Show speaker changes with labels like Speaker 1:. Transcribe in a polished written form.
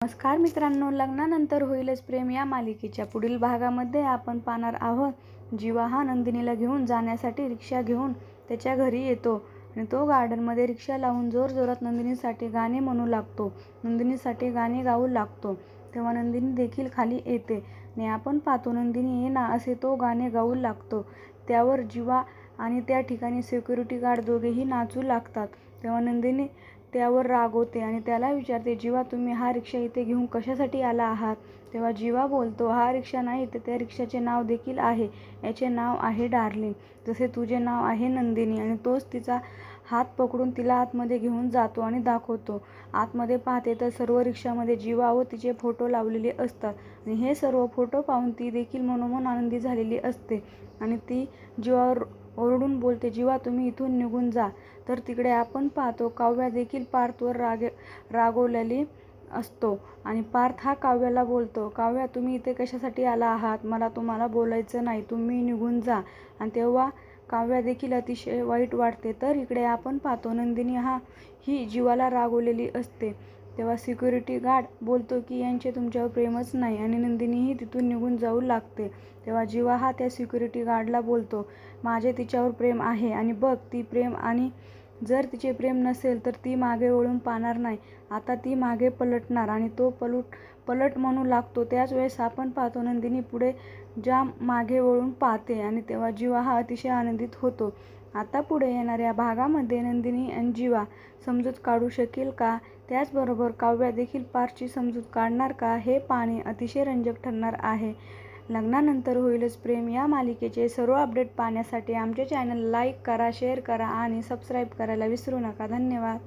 Speaker 1: नमस्कार मित्रांनो, लग्नानंतर होईलच प्रेम या मालिकेच्या पुढील भागामध्ये आपण पाहणार आहोत. जीवा हा नंदिनीला घेऊन जाण्यासाठी रिक्षा घेऊन त्याच्या घरी येतो आणि तो गार्डनमध्ये रिक्षा लावून जोरजोरात नंदिनीसाठी गाणे म्हणू लागतो. नंदिनीसाठी गाणे गाऊ लागतो. तेव्हा नंदिनी देखील खाली येते आणि आपण पाहतो नंदिनी ये ना असे तो गाणे गाऊ लागतो. त्यावर जीवा आणि त्या ठिकाणी सिक्युरिटी गार्ड दोघेही नाचू लागतात. तेव्हा नंदिनी त्यावर रागवते आणि त्याला विचारते, जीवा तुम्ही हा रिक्षा इथे घेऊन कशासाठी आला आहात? तेव्हा जीवा बोलतो, हा रिक्षा नाही तर त्या रिक्षाचे नाव देखील आहे. याचे नाव आहे डार्लिंग, जसे तुझे नाव आहे नंदिनी. आणि तोच तिचा हात पकडून तिला आतमध्ये घेऊन जातो आणि दाखवतो. आतमध्ये पाहते तर सर्व रिक्षामध्ये जीवा व तिचे फोटो लावलेले असतात आणि हे सर्व फोटो पाहून ती देखील मनोमन आनंदी झालेली असते आणि ती जीवावर ओरडून बोलते, जीवा तुम्ही इथून निघून जा. तर तिकडे आपण पाहतो काव्या देखील पार्थवर रागवलेली असतो आणि पार्थ हा काव्याला बोलतो, काव्या तुम्ही इथे कशासाठी आला आहात? मला तुम्हाला बोलायचं नाही, तुम्ही निघून जा. आणि तेव्हा काव्या देखील अतिशय वाईट वाटते. तर इकडे आपण पाहतो नंदिनी ही जीवाला रागवलेली असते. तेव्हा सिक्युरिटी गार्ड बोलतो की यांचे तुमच्यावर प्रेमच नाही आणि नंदिनीही तिथून निघून जाऊ लागते. तेव्हा जीवा हा त्या सिक्युरिटी गार्डला बोलतो, माझे तिच्यावर प्रेम आहे आणि बघ ती प्रेम, आणि जर तिचे प्रेम नसेल तर ती मागे वळून पाहणार नाही. आता ती मागे पलटणार आणि तो पलट म्हणू लागतो. त्याच वेळेस आपण पाहतो नंदिनी पुढे जाम मागे वळून पाहते आणि तेव्हा जीवा हा अतिशय आनंदित होतो. आता पुढे येणाऱ्या भागामध्ये नंदिनी आणि जीवा समजूत काढू शकेल का? त्याचबरोबर काव्या देखील पार्थची समजूत काढणार का? हे पाहणे अतिशय रंजक ठरणार आहे. लग्नानंतर होईलच प्रेम या मालिकेचे सर्व अपडेट पाहण्यासाठी आमचे चॅनल लाईक करा, शेअर करा आणि सबस्क्राईब करायला विसरू नका. धन्यवाद.